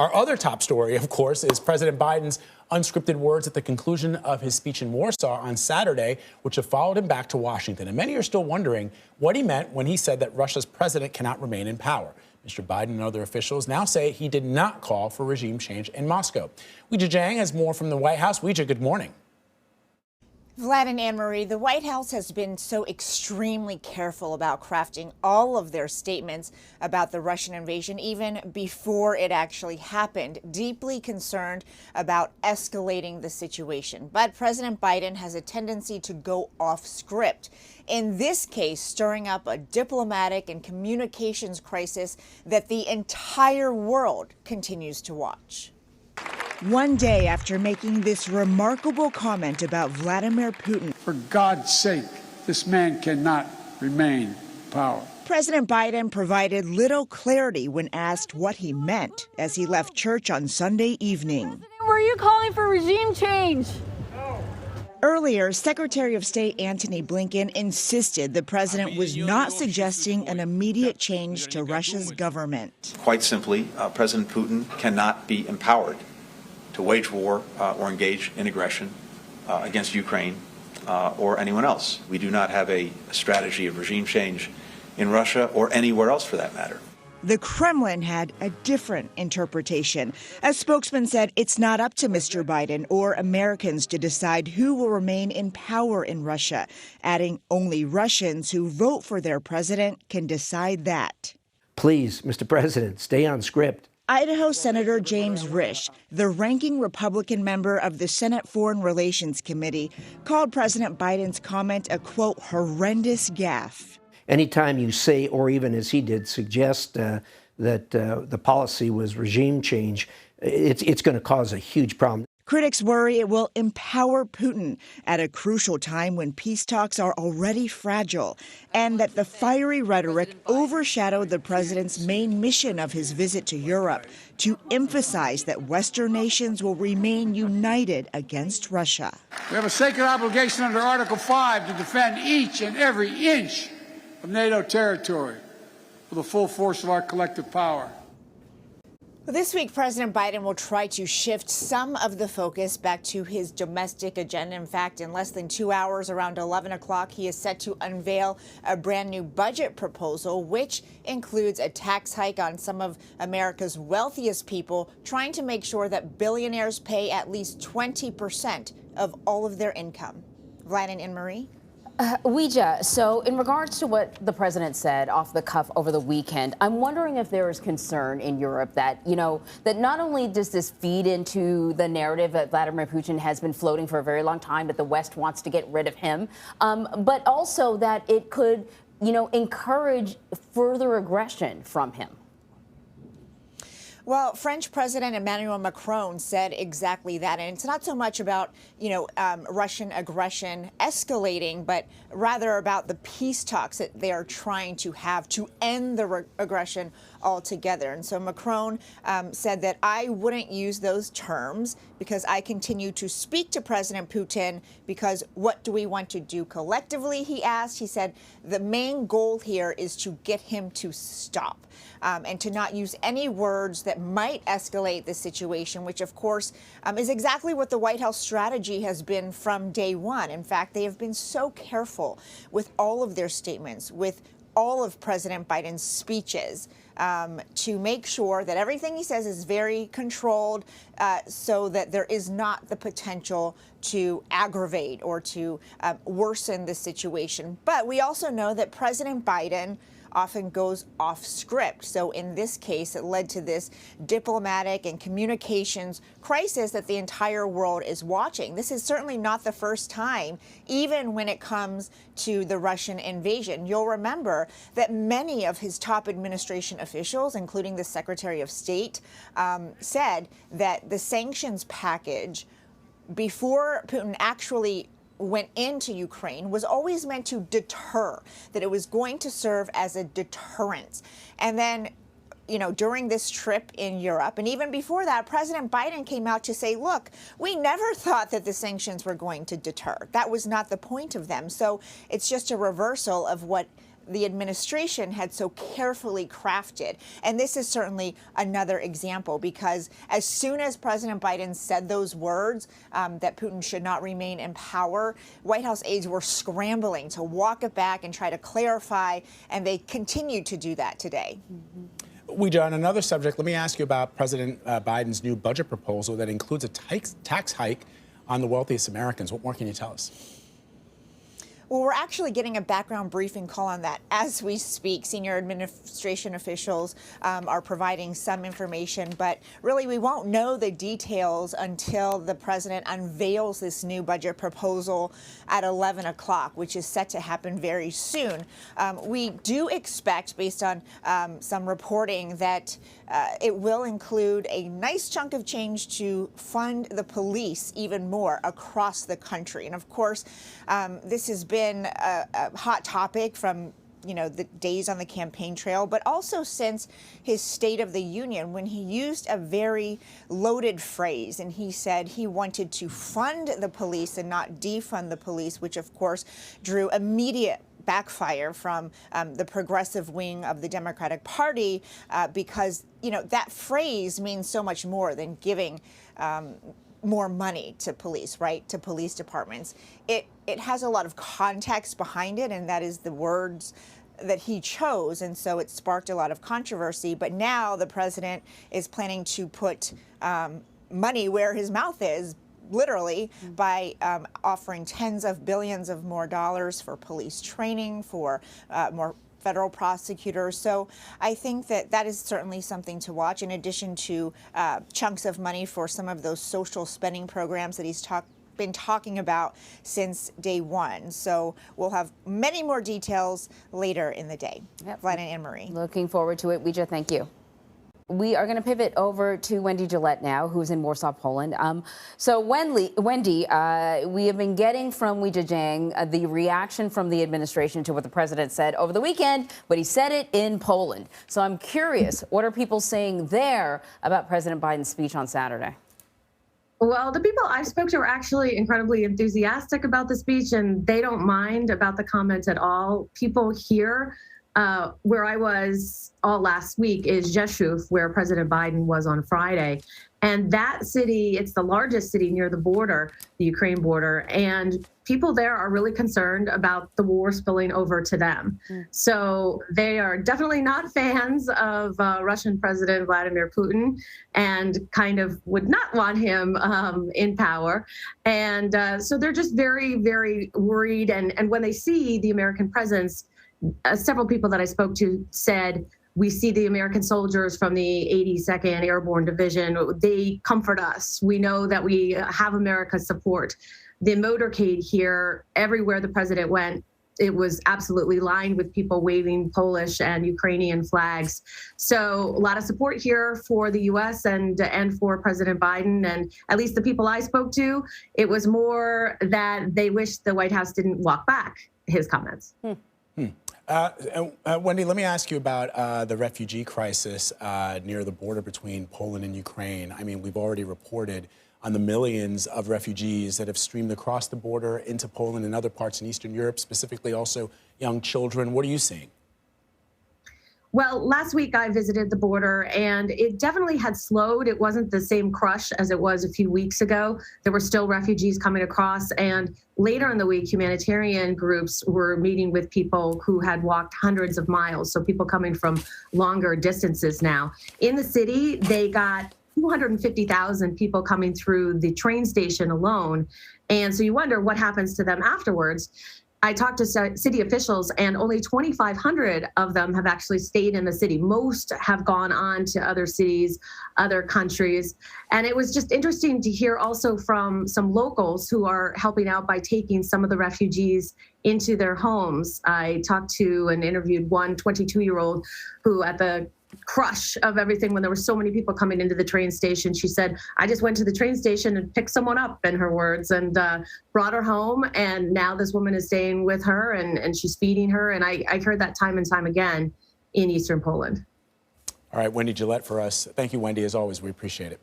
Our other top story, of course, is President Biden's unscripted words at the conclusion of his speech in Warsaw on Saturday, which have followed him back to Washington. And many are still wondering what he meant when he said that Russia's president cannot remain in power. Mr. Biden and other officials now say he did not call for regime change in Moscow. Weijia Jiang has more from the White House. Weijia, good morning. Vlad and Anne-Marie, the White House has been so extremely careful about crafting all of their statements about the Russian invasion, even before it actually happened, deeply concerned about escalating the situation. But President Biden has a tendency to go off script. In this case, stirring up a diplomatic and communications crisis that the entire world continues to watch. One day after making this remarkable comment about Vladimir Putin. For God's sake, this man cannot remain in power. President Biden provided little clarity when asked what he meant as he left church on Sunday evening. Were you calling for regime change? Earlier, Secretary of State Antony Blinken insisted the president was not suggesting an immediate change to Russia's government. Quite simply, President Putin cannot be empowered to wage war or engage in aggression against Ukraine or anyone else. We do not have a strategy of regime change in Russia or anywhere else for that matter. The Kremlin had a different interpretation. A spokesman said it's not up to Mr. Biden or Americans to decide who will remain in power in Russia, adding only Russians who vote for their president can decide that. Please, Mr. President, stay on script. Idaho Senator James Risch, the ranking Republican member of the Senate Foreign Relations Committee, called President Biden's comment a, quote, horrendous gaffe. Anytime you say, or even as he did, suggest that the policy was regime change, it's going to cause a huge problem. Critics worry it will empower Putin at a crucial time when peace talks are already fragile, and that the fiery rhetoric overshadowed the president's main mission of his visit to Europe, to emphasize that Western nations will remain united against Russia. We have a sacred obligation under Article 5 to defend each and every inch of NATO territory with the full force of our collective power. This week, President Biden will try to shift some of the focus back to his domestic agenda. In fact, in less than 2 hours, around 11 o'clock, he is set to unveil a brand new budget proposal, which includes a tax hike on some of America's wealthiest people, trying to make sure that billionaires pay at least 20% of all of their income. Vlad and Anne-Marie? Weijia, so in regards to what the president said off the cuff over the weekend, I'm wondering if there is concern in Europe that, that not only does this feed into the narrative that Vladimir Putin has been floating for a very long time, that the West wants to get rid of him, but also that it could, encourage further aggression from him. Well, French President Emmanuel Macron said exactly that. And it's not so much about, Russian aggression escalating, but rather about the peace talks that they are trying to have to end the aggression altogether. And so Macron said that I wouldn't use those terms because I continue to speak to President Putin because what do we want to do collectively, he asked. He said the main goal here is to get him to stop. And to not use any words that might escalate the situation, which, of course, is exactly what the White House strategy has been from day one. In fact, they have been so careful with all of their statements, with all of President Biden's speeches, to make sure that everything he says is very controlled so that there is not the potential to aggravate or to worsen the situation. But we also know that President Biden often goes off script. So in this case, it led to this diplomatic and communications crisis that the entire world is watching. This is certainly not the first time, even when it comes to the Russian invasion. You'll remember that many of his top administration officials, including the Secretary of State, said that the sanctions package before Putin actually went into Ukraine was always meant to deter, that it was going to serve as a deterrent. And then, during this trip in Europe, and even before that, President Biden came out to say, look, we never thought that the sanctions were going to deter. That was not the point of them. So it's just a reversal of what the administration had so carefully crafted. And this is certainly another example, because as soon as President Biden said those words, that Putin should not remain in power, White House aides were scrambling to walk it back and try to clarify, and they continue to do that today. Weijia, on another subject, let me ask you about President Biden's new budget proposal that includes a tax hike on the wealthiest Americans. What more can you tell us? Well, we're actually getting a background briefing call on that as we speak. Senior administration officials are providing some information, but really we won't know the details until the president unveils this new budget proposal at 11 o'clock, which is set to happen very soon. We do expect, based on some reporting, that it will include a nice chunk of change to fund the police even more across the country. And of course, this has been a hot topic from the days on the campaign trail, but also since his State of the Union, when he used a very loaded phrase, and he said he wanted to fund the police and not defund the police, which of course drew immediate backfire from the progressive wing of the Democratic Party, because that phrase means so much more than giving more money to police, right? To police departments. It has a lot of context behind it, and that is the words that he chose, and so it sparked a lot of controversy. But now the president is planning to put money where his mouth is, literally, by offering tens of billions of more dollars for police training, for more federal prosecutors. So I think that is certainly something to watch, in addition to chunks of money for some of those social spending programs that he's been talking about since day one. So we'll have many more details later in the day. Yep. Vlad and Anne-Marie. Looking forward to it. Weijia, thank you. We are going to pivot over to Wendy Gillette now, who's in Warsaw, Poland. So Wendy, we have been getting from Weijia Jiang the reaction from the administration to what the president said over the weekend, but he said it in Poland. So I'm curious, what are people saying there about President Biden's speech on Saturday? Well, the people I spoke to are actually incredibly enthusiastic about the speech, and they don't mind about the comments at all. People here, where I was all last week, is Rzeszów, where President Biden was on Friday. And that city, it's the largest city near the border, the Ukraine border, and people there are really concerned about the war spilling over to them. So they are definitely not fans of Russian President Vladimir Putin, and kind of would not want him in power. And so they're just very, very worried. And when they see the American presence, several people that I spoke to said, we see the American soldiers from the 82nd Airborne Division. They comfort us. We know that we have America's support. The motorcade here, everywhere the president went, it was absolutely lined with people waving Polish and Ukrainian flags. So a lot of support here for the U.S. and for President Biden. And at least the people I spoke to, it was more that they wish the White House didn't walk back his comments. Wendy, let me ask you about the refugee crisis near the border between Poland and Ukraine. I mean, we've already reported on the millions of refugees that have streamed across the border into Poland and other parts in Eastern Europe, specifically also young children. What are you seeing? Well, last week I visited the border, and it definitely had slowed. It wasn't the same crush as it was a few weeks ago. There were still refugees coming across, and later in the week, humanitarian groups were meeting with people who had walked hundreds of miles, so people coming from longer distances now. In the city, they got 250,000 people coming through the train station alone, and so you wonder what happens to them afterwards. I talked to city officials, and only 2,500 of them have actually stayed in the city. Most have gone on to other cities, other countries. And it was just interesting to hear also from some locals who are helping out by taking some of the refugees into their homes. I talked to and interviewed one 22-year-old who, at the crush of everything, when there were so many people coming into the train station, she said, I just went to the train station and picked someone up, in her words, and brought her home. And now this woman is staying with her, and she's feeding her. And I heard that time and time again in Eastern Poland. All right, Wendy Gillette for us. Thank you, Wendy, as always. We appreciate it.